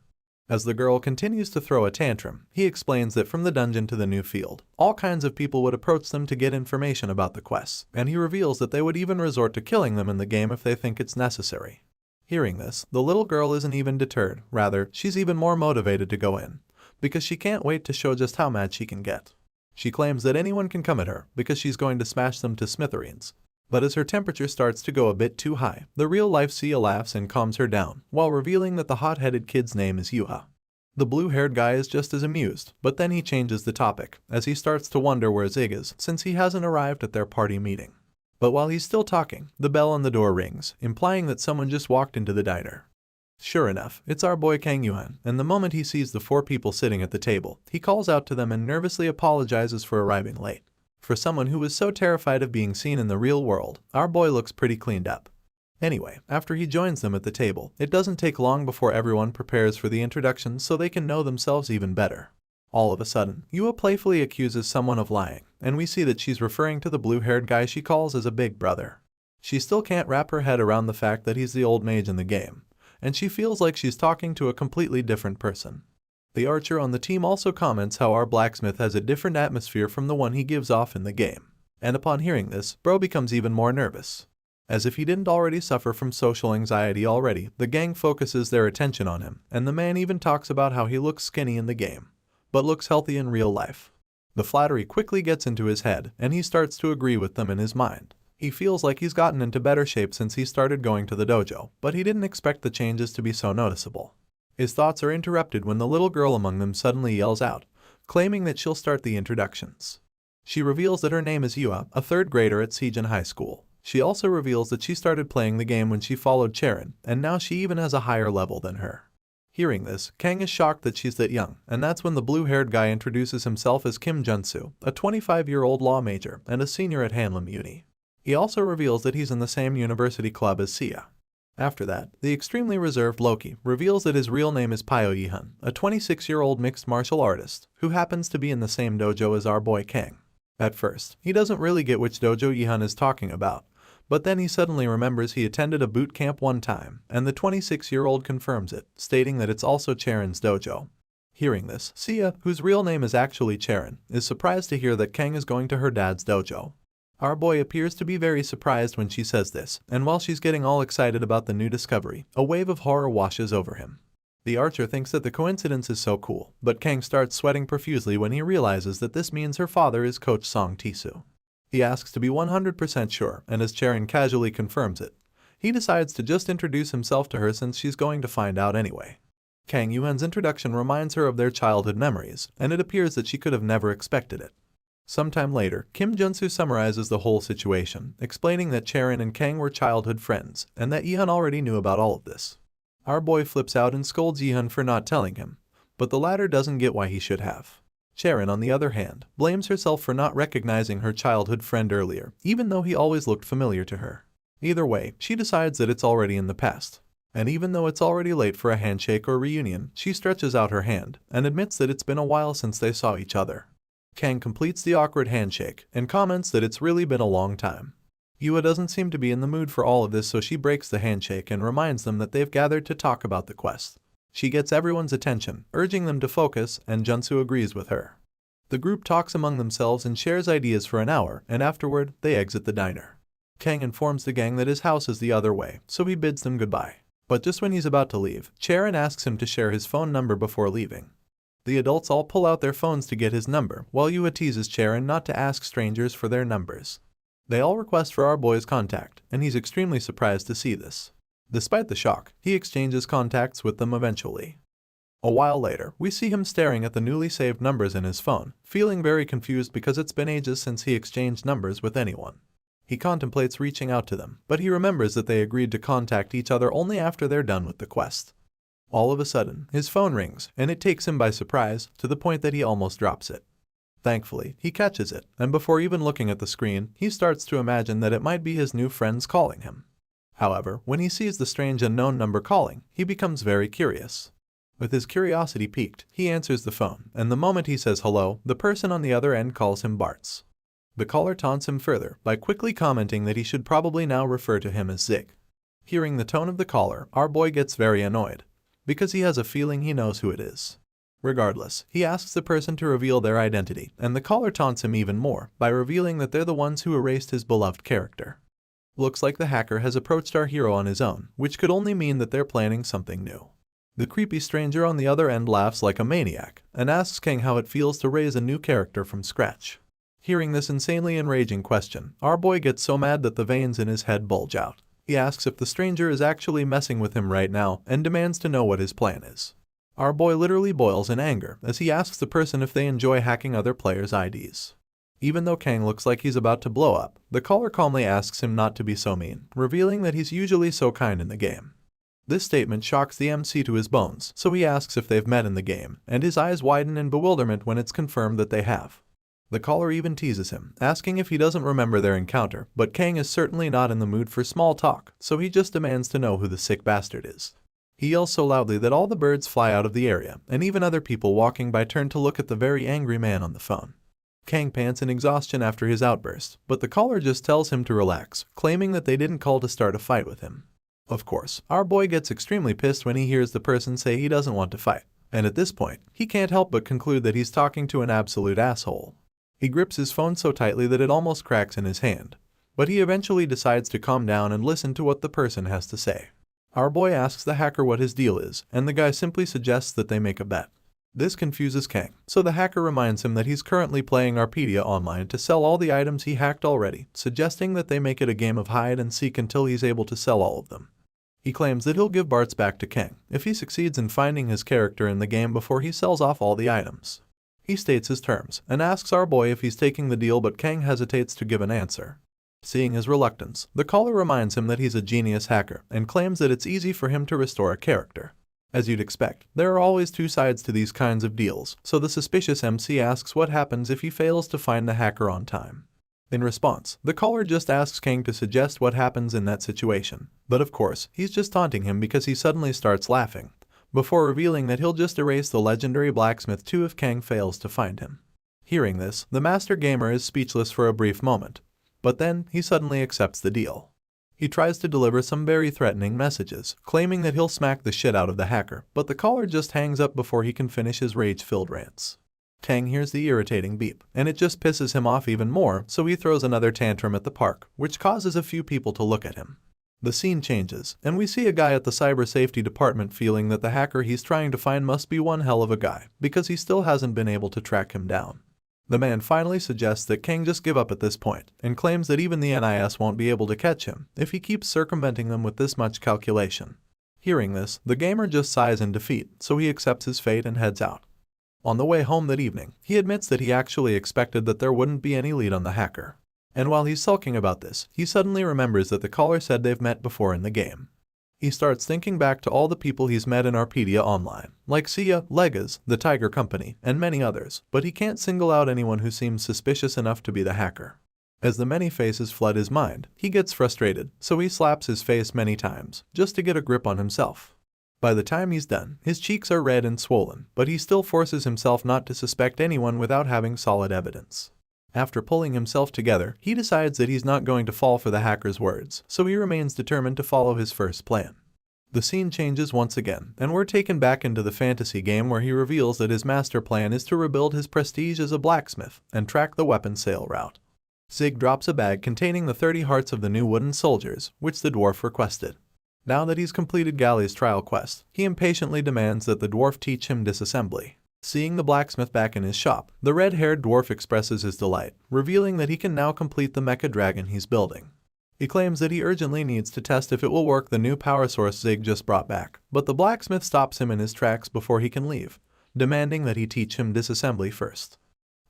As the girl continues to throw a tantrum, he explains that from the dungeon to the new field, all kinds of people would approach them to get information about the quests, and he reveals that they would even resort to killing them in the game if they think it's necessary. Hearing this, the little girl isn't even deterred, rather, she's even more motivated to go in, because she can't wait to show just how mad she can get. She claims that anyone can come at her, because she's going to smash them to smithereens. But as her temperature starts to go a bit too high, the real-life Sia laughs and calms her down, while revealing that the hot-headed kid's name is Yuha. The blue-haired guy is just as amused, but then he changes the topic, as he starts to wonder where Zig is, since he hasn't arrived at their party meeting. But while he's still talking, the bell on the door rings, implying that someone just walked into the diner. Sure enough, it's our boy Kang Yuan, and the moment he sees the 4 people sitting at the table, he calls out to them and nervously apologizes for arriving late. For someone who was so terrified of being seen in the real world, our boy looks pretty cleaned up. Anyway, after he joins them at the table, it doesn't take long before everyone prepares for the introductions so they can know themselves even better. All of a sudden, Yua playfully accuses someone of lying, and we see that she's referring to the blue-haired guy she calls as a big brother. She still can't wrap her head around the fact that he's the old mage in the game, and she feels like she's talking to a completely different person. The archer on the team also comments how our blacksmith has a different atmosphere from the one he gives off in the game. And upon hearing this, Bro becomes even more nervous. As if he didn't already suffer from social anxiety already, the gang focuses their attention on him, and the man even talks about how he looks skinny in the game, but looks healthy in real life. The flattery quickly gets into his head, and he starts to agree with them in his mind. He feels like he's gotten into better shape since he started going to the dojo, but he didn't expect the changes to be so noticeable. His thoughts are interrupted when the little girl among them suddenly yells out, claiming that she'll start the introductions. She reveals that her name is Yua, a third grader at Sejin High School. She also reveals that she started playing the game when she followed Charon, and now she even has a higher level than her. Hearing this, Kang is shocked that she's that young, and that's when the blue-haired guy introduces himself as Kim Junsu, a 25-year-old law major and a senior at Hanlim Uni. He also reveals that he's in the same university club as Sia. After that, the extremely reserved Loki reveals that his real name is Pyo Yihun, a 26-year-old mixed martial artist, who happens to be in the same dojo as our boy Kang. At first, he doesn't really get which dojo Yihun is talking about, but then he suddenly remembers he attended a boot camp one time, and the 26-year-old confirms it, stating that it's also Charon's dojo. Hearing this, Sia, whose real name is actually Charon, is surprised to hear that Kang is going to her dad's dojo. Our boy appears to be very surprised when she says this, and while she's getting all excited about the new discovery, a wave of horror washes over him. The archer thinks that the coincidence is so cool, but Kang starts sweating profusely when he realizes that this means her father is Coach Song Tisu. He asks to be 100% sure, and as Charon casually confirms it, he decides to just introduce himself to her since she's going to find out anyway. Kang Yuan's introduction reminds her of their childhood memories, and it appears that she could have never expected it. Sometime later, Kim Junsu summarizes the whole situation, explaining that Charon and Kang were childhood friends, and that Yihun already knew about all of this. Our boy flips out and scolds Yihun for not telling him, but the latter doesn't get why he should have. Charon, on the other hand, blames herself for not recognizing her childhood friend earlier, even though he always looked familiar to her. Either way, she decides that it's already in the past. And even though it's already late for a handshake or reunion, she stretches out her hand and admits that it's been a while since they saw each other. Kang completes the awkward handshake and comments that it's really been a long time. Yua doesn't seem to be in the mood for all of this, so she breaks the handshake and reminds them that they've gathered to talk about the quest. She gets everyone's attention, urging them to focus, and Junsu agrees with her. The group talks among themselves and shares ideas for an hour, and afterward, they exit the diner. Kang informs the gang that his house is the other way, so he bids them goodbye. But just when he's about to leave, Charon asks him to share his phone number before leaving. The adults all pull out their phones to get his number, while Yua teases Charon not to ask strangers for their numbers. They all request for our boy's contact, and he's extremely surprised to see this. Despite the shock, he exchanges contacts with them eventually. A while later, we see him staring at the newly saved numbers in his phone, feeling very confused because it's been ages since he exchanged numbers with anyone. He contemplates reaching out to them, but he remembers that they agreed to contact each other only after they're done with the quest. All of a sudden, his phone rings, and it takes him by surprise, to the point that he almost drops it. Thankfully, he catches it, and before even looking at the screen, he starts to imagine that it might be his new friends calling him. However, when he sees the strange unknown number calling, he becomes very curious. With his curiosity piqued, he answers the phone, and the moment he says hello, the person on the other end calls him Bartz. The caller taunts him further by quickly commenting that he should probably now refer to him as Zig. Hearing the tone of the caller, our boy gets very annoyed, because he has a feeling he knows who it is. Regardless, he asks the person to reveal their identity, and the caller taunts him even more by revealing that they're the ones who erased his beloved character. Looks like the hacker has approached our hero on his own, which could only mean that they're planning something new. The creepy stranger on the other end laughs like a maniac and asks Kang how it feels to raise a new character from scratch. Hearing this insanely enraging question, our boy gets so mad that the veins in his head bulge out. He asks if the stranger is actually messing with him right now and demands to know what his plan is. Our boy literally boils in anger as he asks the person if they enjoy hacking other players' IDs. Even though Kang looks like he's about to blow up, the caller calmly asks him not to be so mean, revealing that he's usually so kind in the game. This statement shocks the MC to his bones, so he asks if they've met in the game, and his eyes widen in bewilderment when it's confirmed that they have. The caller even teases him, asking if he doesn't remember their encounter, but Kang is certainly not in the mood for small talk, so he just demands to know who the sick bastard is. He yells so loudly that all the birds fly out of the area, and even other people walking by turn to look at the very angry man on the phone. Kang pants in exhaustion after his outburst, but the caller just tells him to relax, claiming that they didn't call to start a fight with him. Of course, our boy gets extremely pissed when he hears the person say he doesn't want to fight, and at this point, he can't help but conclude that he's talking to an absolute asshole. He grips his phone so tightly that it almost cracks in his hand, but he eventually decides to calm down and listen to what the person has to say. Our boy asks the hacker what his deal is, and the guy simply suggests that they make a bet. This confuses Kang, so the hacker reminds him that he's currently playing Arpedia online to sell all the items he hacked already, suggesting that they make it a game of hide and seek until he's able to sell all of them. He claims that he'll give Bart's back to Kang if he succeeds in finding his character in the game before he sells off all the items. He states his terms and asks our boy if he's taking the deal, but Kang hesitates to give an answer. Seeing his reluctance, the caller reminds him that he's a genius hacker and claims that it's easy for him to restore a character. As you'd expect, there are always two sides to these kinds of deals, so the suspicious MC asks what happens if he fails to find the hacker on time. In response, the caller just asks Kang to suggest what happens in that situation, but of course, he's just taunting him because he suddenly starts laughing, before revealing that he'll just erase the legendary Blacksmith too if Kang fails to find him. Hearing this, the master gamer is speechless for a brief moment, but then he suddenly accepts the deal. He tries to deliver some very threatening messages, claiming that he'll smack the shit out of the hacker, but the caller just hangs up before he can finish his rage-filled rants. Kang hears the irritating beep, and it just pisses him off even more, so he throws another tantrum at the park, which causes a few people to look at him. The scene changes, and we see a guy at the cyber safety department feeling that the hacker he's trying to find must be one hell of a guy, because he still hasn't been able to track him down. The man finally suggests that Kang just give up at this point, and claims that even the NIS won't be able to catch him if he keeps circumventing them with this much calculation. Hearing this, the gamer just sighs in defeat, so he accepts his fate and heads out. On the way home that evening, he admits that he actually expected that there wouldn't be any lead on the hacker. And while he's sulking about this, he suddenly remembers that the caller said they've met before in the game. He starts thinking back to all the people he's met in Arpedia online, like Sia, Legas, the Tiger Company, and many others, but he can't single out anyone who seems suspicious enough to be the hacker. As the many faces flood his mind, he gets frustrated, so he slaps his face many times, just to get a grip on himself. By the time he's done, his cheeks are red and swollen, but he still forces himself not to suspect anyone without having solid evidence. After pulling himself together, he decides that he's not going to fall for the hacker's words, so he remains determined to follow his first plan. The scene changes once again, and we're taken back into the fantasy game where he reveals that his master plan is to rebuild his prestige as a blacksmith and track the weapon sale route. Zig drops a bag containing the 30 hearts of the new wooden soldiers, which the dwarf requested. Now that he's completed Galli's trial quest, he impatiently demands that the dwarf teach him disassembly. Seeing the blacksmith back in his shop, the red-haired dwarf expresses his delight, revealing that he can now complete the mecha dragon he's building. He claims that he urgently needs to test if it will work the new power source Zig just brought back, but the blacksmith stops him in his tracks before he can leave, demanding that he teach him disassembly first.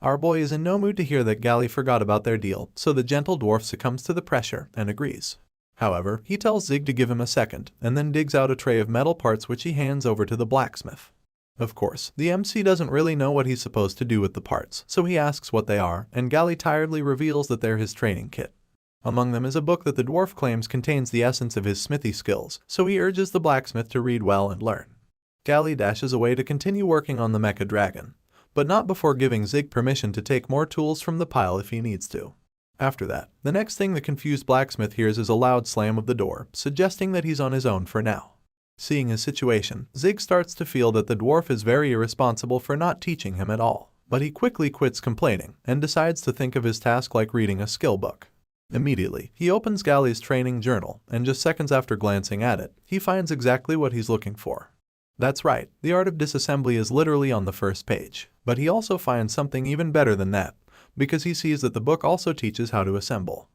Our boy is in no mood to hear that Galli forgot about their deal, so the gentle dwarf succumbs to the pressure and agrees. However, he tells Zig to give him a second, and then digs out a tray of metal parts which he hands over to the blacksmith. Of course, the MC doesn't really know what he's supposed to do with the parts, so he asks what they are, and Galli tiredly reveals that they're his training kit. Among them is a book that the dwarf claims contains the essence of his smithy skills, so he urges the blacksmith to read well and learn. Galli dashes away to continue working on the mecha dragon, but not before giving Zig permission to take more tools from the pile if he needs to. After that, the next thing the confused blacksmith hears is a loud slam of the door, suggesting that he's on his own for now. Seeing his situation, Zig starts to feel that the dwarf is very irresponsible for not teaching him at all, but he quickly quits complaining and decides to think of his task like reading a skill book. Immediately, he opens Galli's training journal, and just seconds after glancing at it, he finds exactly what he's looking for. That's right, the art of disassembly is literally on the first page, but he also finds something even better than that, because he sees that the book also teaches how to assemble.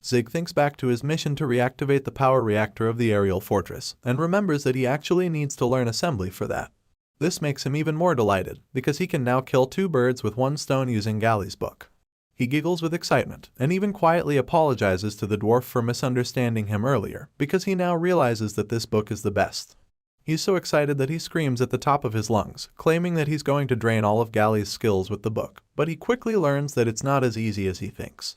Zig thinks back to his mission to reactivate the power reactor of the aerial fortress, and remembers that he actually needs to learn assembly for that. This makes him even more delighted, because he can now kill 2 birds with 1 stone using Galli's book. He giggles with excitement, and even quietly apologizes to the dwarf for misunderstanding him earlier, because he now realizes that this book is the best. He's so excited that he screams at the top of his lungs, claiming that he's going to drain all of Galli's skills with the book, but he quickly learns that it's not as easy as he thinks.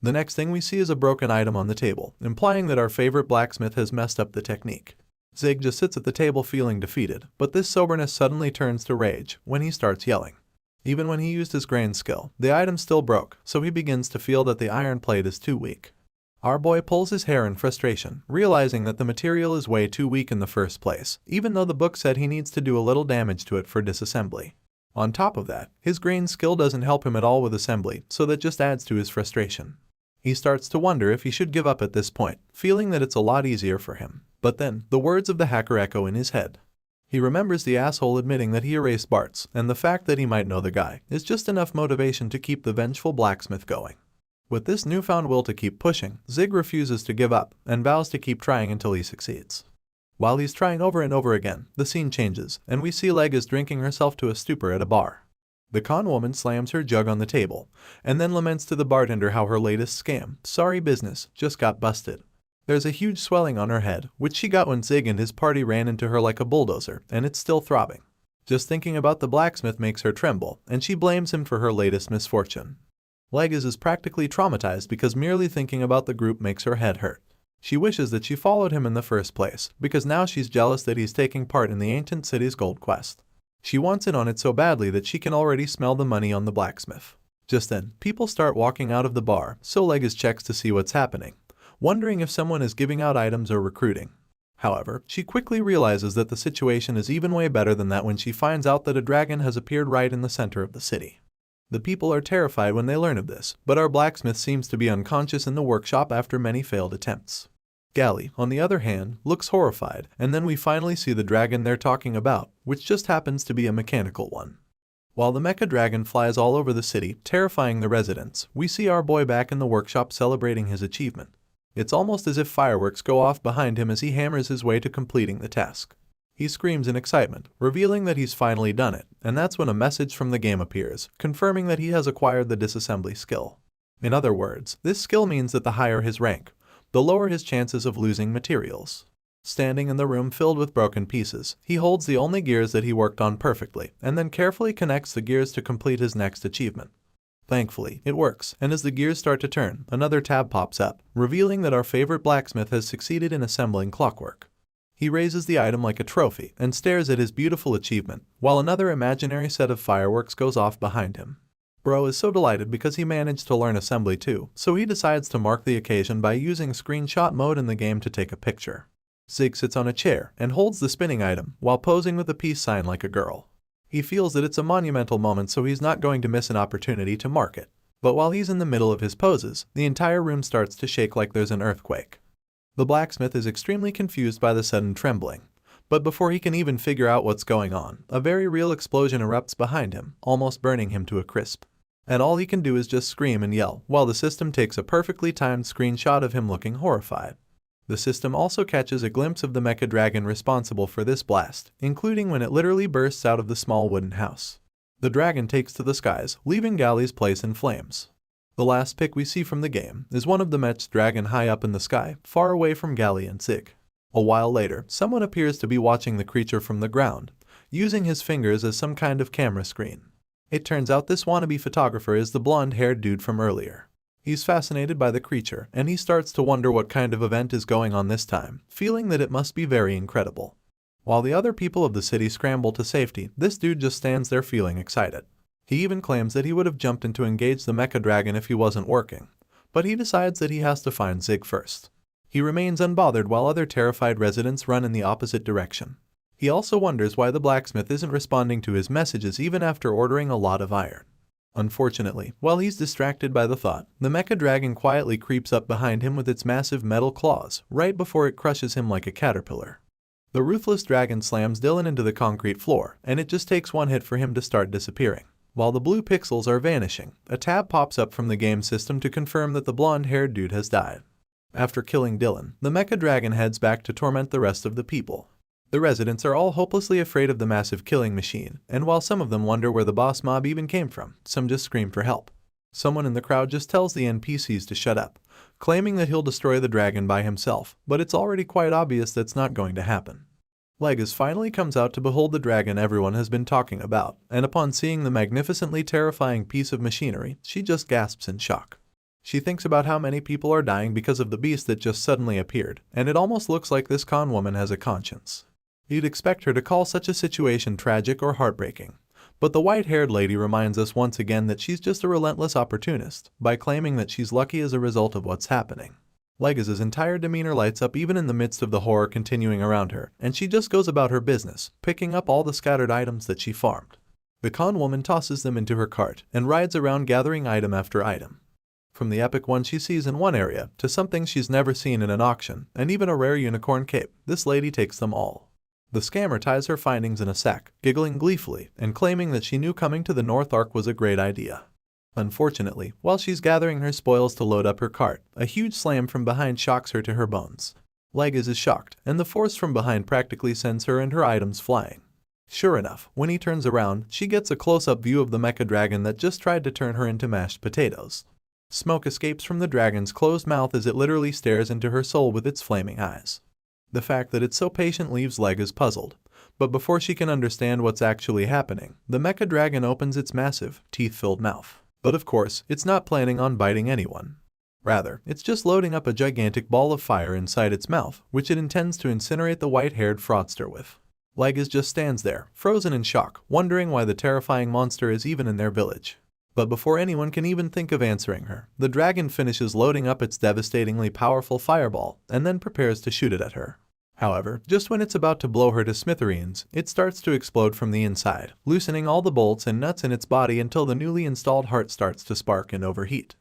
The next thing we see is a broken item on the table, implying that our favorite blacksmith has messed up the technique. Zig just sits at the table feeling defeated, but this soberness suddenly turns to rage when he starts yelling. Even when he used his grain skill, the item still broke, so he begins to feel that the iron plate is too weak. Our boy pulls his hair in frustration, realizing that the material is way too weak in the first place, even though the book said he needs to do a little damage to it for disassembly. On top of that, his grain skill doesn't help him at all with assembly, so that just adds to his frustration. He starts to wonder if he should give up at this point, feeling that it's a lot easier for him. But then, the words of the hacker echo in his head. He remembers the asshole admitting that he erased Bart's, and the fact that he might know the guy is just enough motivation to keep the vengeful blacksmith going. With this newfound will to keep pushing, Zig refuses to give up and vows to keep trying until he succeeds. While he's trying over and over again, the scene changes, and we see Leg is drinking herself to a stupor at a bar. The con woman slams her jug on the table, and then laments to the bartender how her latest scam, sorry business, just got busted. There's a huge swelling on her head, which she got when Zig and his party ran into her like a bulldozer, and it's still throbbing. Just thinking about the blacksmith makes her tremble, and she blames him for her latest misfortune. Leg is practically traumatized because merely thinking about the group makes her head hurt. She wishes that she followed him in the first place, because now she's jealous that he's taking part in the ancient city's gold quest. She wants in on it so badly that she can already smell the money on the blacksmith. Just then, people start walking out of the bar, so Leg checks to see what's happening, wondering if someone is giving out items or recruiting. However, she quickly realizes that the situation is even way better than that when she finds out that a dragon has appeared right in the center of the city. The people are terrified when they learn of this, but our blacksmith seems to be unconscious in the workshop after many failed attempts. Gally, on the other hand, looks horrified, and then we finally see the dragon they're talking about, which just happens to be a mechanical one. While the mecha dragon flies all over the city, terrifying the residents, we see our boy back in the workshop celebrating his achievement. It's almost as if fireworks go off behind him as he hammers his way to completing the task. He screams in excitement, revealing that he's finally done it, and that's when a message from the game appears, confirming that he has acquired the disassembly skill. In other words, this skill means that the higher his rank, the lower his chances of losing materials. Standing in the room filled with broken pieces, he holds the only gears that he worked on perfectly, and then carefully connects the gears to complete his next achievement. Thankfully, it works, and as the gears start to turn, another tab pops up, revealing that our favorite blacksmith has succeeded in assembling clockwork. He raises the item like a trophy and stares at his beautiful achievement, while another imaginary set of fireworks goes off behind him. Bro is so delighted because he managed to learn assembly too, so he decides to mark the occasion by using screenshot mode in the game to take a picture. Zig sits on a chair and holds the spinning item while posing with a peace sign like a girl. He feels that it's a monumental moment, so he's not going to miss an opportunity to mark it. But while he's in the middle of his poses, the entire room starts to shake like there's an earthquake. The blacksmith is extremely confused by the sudden trembling, but before he can even figure out what's going on, a very real explosion erupts behind him, almost burning him to a crisp. And all he can do is just scream and yell, while the system takes a perfectly timed screenshot of him looking horrified. The system also catches a glimpse of the mecha dragon responsible for this blast, including when it literally bursts out of the small wooden house. The dragon takes to the skies, leaving Gally's place in flames. The last pic we see from the game is one of the mech's dragon high up in the sky, far away from Gally and Zig. A while later, someone appears to be watching the creature from the ground, using his fingers as some kind of camera screen. It turns out this wannabe photographer is the blonde-haired dude from earlier. He's fascinated by the creature, and he starts to wonder what kind of event is going on this time, feeling that it must be very incredible. While the other people of the city scramble to safety, this dude just stands there feeling excited. He even claims that he would have jumped in to engage the mecha dragon if he wasn't working, but he decides that he has to find Zig first. He remains unbothered while other terrified residents run in the opposite direction. He also wonders why the blacksmith isn't responding to his messages even after ordering a lot of iron. Unfortunately, while he's distracted by the thought, the mecha dragon quietly creeps up behind him with its massive metal claws, right before it crushes him like a caterpillar. The ruthless dragon slams Dylan into the concrete floor, and it just takes one hit for him to start disappearing. While the blue pixels are vanishing, a tab pops up from the game system to confirm that the blonde-haired dude has died. After killing Dylan, the mecha dragon heads back to torment the rest of the people. The residents are all hopelessly afraid of the massive killing machine, and while some of them wonder where the boss mob even came from, some just scream for help. Someone in the crowd just tells the NPCs to shut up, claiming that he'll destroy the dragon by himself, but it's already quite obvious that's not going to happen. Legas finally comes out to behold the dragon everyone has been talking about, and upon seeing the magnificently terrifying piece of machinery, she just gasps in shock. She thinks about how many people are dying because of the beast that just suddenly appeared, and it almost looks like this con woman has a conscience. You'd expect her to call such a situation tragic or heartbreaking, but the white-haired lady reminds us once again that she's just a relentless opportunist by claiming that she's lucky as a result of what's happening. Legas' entire demeanor lights up even in the midst of the horror continuing around her, and she just goes about her business, picking up all the scattered items that she farmed. The con woman tosses them into her cart and rides around gathering item after item. From the epic one she sees in one area to something she's never seen in an auction, and even a rare unicorn cape, this lady takes them all. The scammer ties her findings in a sack, giggling gleefully and claiming that she knew coming to the North Ark was a great idea. Unfortunately, while she's gathering her spoils to load up her cart, a huge slam from behind shocks her to her bones. Legas is shocked, and the force from behind practically sends her and her items flying. Sure enough, when he turns around, she gets a close-up view of the mecha dragon that just tried to turn her into mashed potatoes. Smoke escapes from the dragon's closed mouth as it literally stares into her soul with its flaming eyes. The fact that it's so patient leaves Legas puzzled, but before she can understand what's actually happening, the mecha dragon opens its massive, teeth-filled mouth. But of course, it's not planning on biting anyone. Rather, it's just loading up a gigantic ball of fire inside its mouth, which it intends to incinerate the white-haired fraudster with. Legas just stands there, frozen in shock, wondering why the terrifying monster is even in their village. But before anyone can even think of answering her, the dragon finishes loading up its devastatingly powerful fireball, and then prepares to shoot it at her. However, just when it's about to blow her to smithereens, it starts to explode from the inside, loosening all the bolts and nuts in its body until the newly installed heart starts to spark and overheat.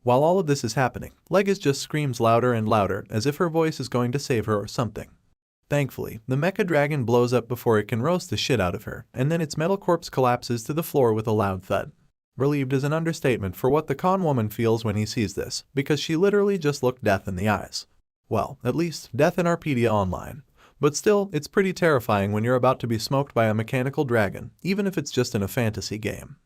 While all of this is happening, Legas just screams louder and louder as if her voice is going to save her or something. Thankfully, the mecha dragon blows up before it can roast the shit out of her, and then its metal corpse collapses to the floor with a loud thud. Relieved is an understatement for what the con woman feels when he sees this, because she literally just looked death in the eyes. Well, at least, death in Arpedia Online. But still, it's pretty terrifying when you're about to be smoked by a mechanical dragon, even if it's just in a fantasy game.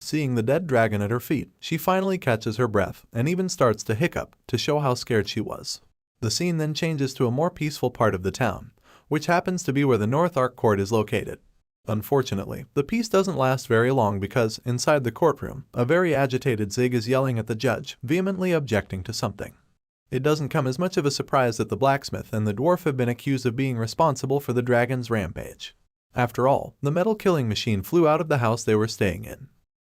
Seeing the dead dragon at her feet, she finally catches her breath, and even starts to hiccup, to show how scared she was. The scene then changes to a more peaceful part of the town, which happens to be where the North Ark Court is located. Unfortunately, the peace doesn't last very long because, inside the courtroom, a very agitated Zig is yelling at the judge, vehemently objecting to something. It doesn't come as much of a surprise that the blacksmith and the dwarf have been accused of being responsible for the dragon's rampage. After all, the metal killing machine flew out of the house they were staying in.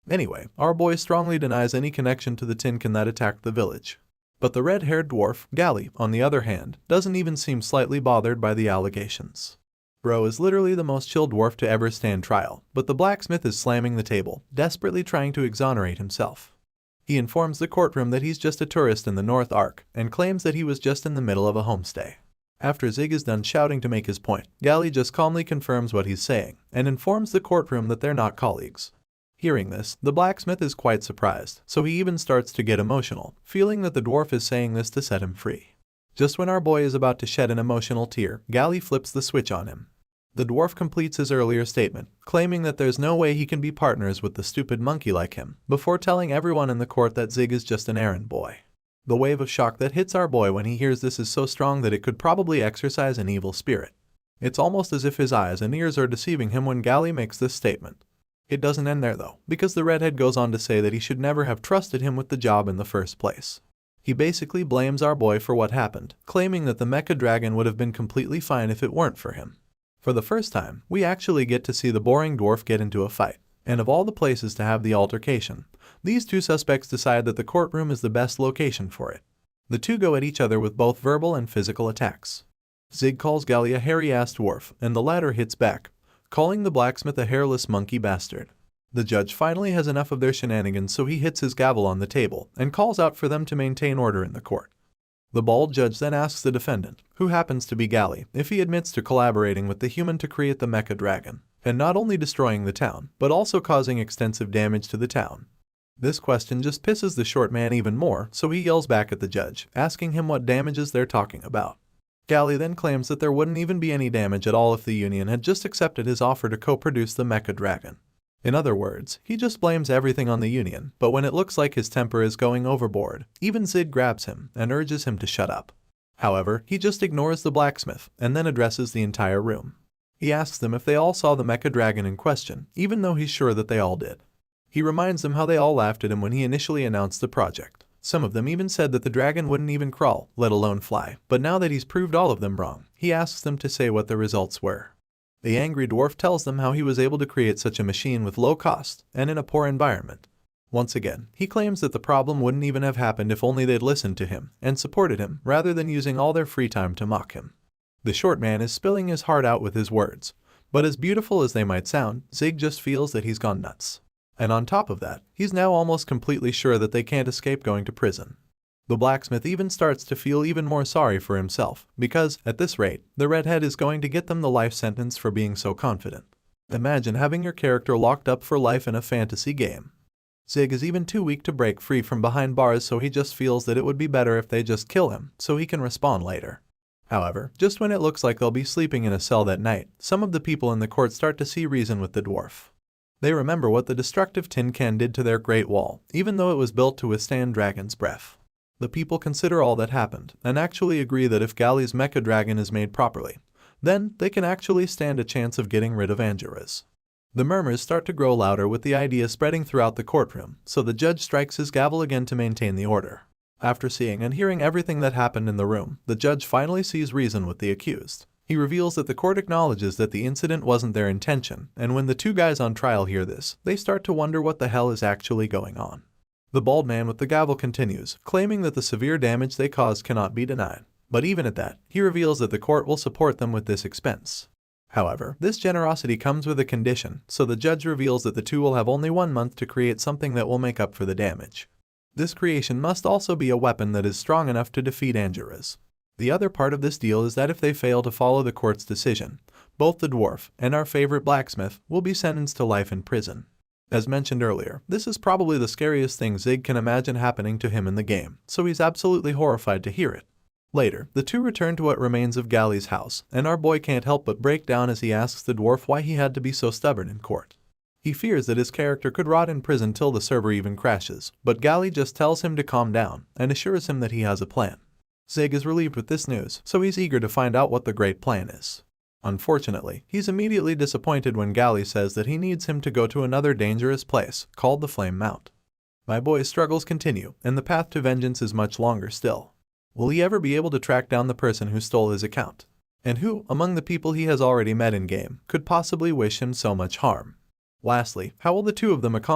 Anyway, our boy strongly denies any connection to the Tinkin that attacked the village. But the red-haired dwarf, Gali, on the other hand, doesn't even seem slightly bothered by the allegations. Bro is literally the most chill dwarf to ever stand trial, but the blacksmith is slamming the table, desperately trying to exonerate himself. He informs the courtroom that he's just a tourist in the North Ark, and claims that he was just in the middle of a homestay. After Zig is done shouting to make his point, Gali just calmly confirms what he's saying, and informs the courtroom that they're not colleagues. Hearing this, the blacksmith is quite surprised, so he even starts to get emotional, feeling that the dwarf is saying this to set him free. Just when our boy is about to shed an emotional tear, Gali flips the switch on him. The dwarf completes his earlier statement, claiming that there's no way he can be partners with the stupid monkey like him, before telling everyone in the court that Zig is just an errand boy. The wave of shock that hits our boy when he hears this is so strong that it could probably exorcise an evil spirit. It's almost as if his eyes and ears are deceiving him when Gali makes this statement. It doesn't end there though, because the redhead goes on to say that he should never have trusted him with the job in the first place. He basically blames our boy for what happened, claiming that the mecha dragon would have been completely fine if it weren't for him. For the first time, we actually get to see the boring dwarf get into a fight, and of all the places to have the altercation, these two suspects decide that the courtroom is the best location for it. The two go at each other with both verbal and physical attacks. Zig calls Gali a hairy-ass dwarf, and the latter hits back, calling the blacksmith a hairless monkey bastard. The judge finally has enough of their shenanigans, so he hits his gavel on the table and calls out for them to maintain order in the court. The bald judge then asks the defendant, who happens to be Gali, if he admits to collaborating with the human to create the mecha dragon, and not only destroying the town, but also causing extensive damage to the town. This question just pisses the short man even more, so he yells back at the judge, asking him what damages they're talking about. Gali then claims that there wouldn't even be any damage at all if the Union had just accepted his offer to co-produce the mecha dragon. In other words, he just blames everything on the Union, but when it looks like his temper is going overboard, even Zig grabs him and urges him to shut up. However, he just ignores the blacksmith and then addresses the entire room. He asks them if they all saw the mecha dragon in question, even though he's sure that they all did. He reminds them how they all laughed at him when he initially announced the project. Some of them even said that the dragon wouldn't even crawl, let alone fly, but now that he's proved all of them wrong, he asks them to say what the results were. The angry dwarf tells them how he was able to create such a machine with low cost and in a poor environment. Once again, he claims that the problem wouldn't even have happened if only they'd listened to him and supported him rather than using all their free time to mock him. The short man is spilling his heart out with his words, but as beautiful as they might sound, Zig just feels that he's gone nuts. And on top of that, he's now almost completely sure that they can't escape going to prison. The blacksmith even starts to feel even more sorry for himself, because, at this rate, the redhead is going to get them the life sentence for being so confident. Imagine having your character locked up for life in a fantasy game. Zig is even too weak to break free from behind bars, so he just feels that it would be better if they just kill him, so he can respawn later. However, just when it looks like they'll be sleeping in a cell that night, some of the people in the court start to see reason with the dwarf. They remember what the destructive tin can did to their Great Wall, even though it was built to withstand dragon's breath. The people consider all that happened, and actually agree that if Galli's mecha dragon is made properly, then they can actually stand a chance of getting rid of Angeras. The murmurs start to grow louder with the idea spreading throughout the courtroom, so the judge strikes his gavel again to maintain the order. After seeing and hearing everything that happened in the room, the judge finally sees reason with the accused. He reveals that the court acknowledges that the incident wasn't their intention, and when the two guys on trial hear this, they start to wonder what the hell is actually going on. The bald man with the gavel continues, claiming that the severe damage they caused cannot be denied. But even at that, he reveals that the court will support them with this expense. However, this generosity comes with a condition, so the judge reveals that the two will have only 1 month to create something that will make up for the damage. This creation must also be a weapon that is strong enough to defeat Angeras. The other part of this deal is that if they fail to follow the court's decision, both the dwarf and our favorite blacksmith will be sentenced to life in prison. As mentioned earlier, this is probably the scariest thing Zig can imagine happening to him in the game, so he's absolutely horrified to hear it. Later, the two return to what remains of Galli's house, and our boy can't help but break down as he asks the dwarf why he had to be so stubborn in court. He fears that his character could rot in prison till the server even crashes, but Galli just tells him to calm down and assures him that he has a plan. Zig is relieved with this news, so he's eager to find out what the great plan is. Unfortunately, he's immediately disappointed when Galli says that he needs him to go to another dangerous place, called the Flame Mount. My boy's struggles continue, and the path to vengeance is much longer still. Will he ever be able to track down the person who stole his account? And who, among the people he has already met in-game, could possibly wish him so much harm? Lastly, how will the two of them accomplish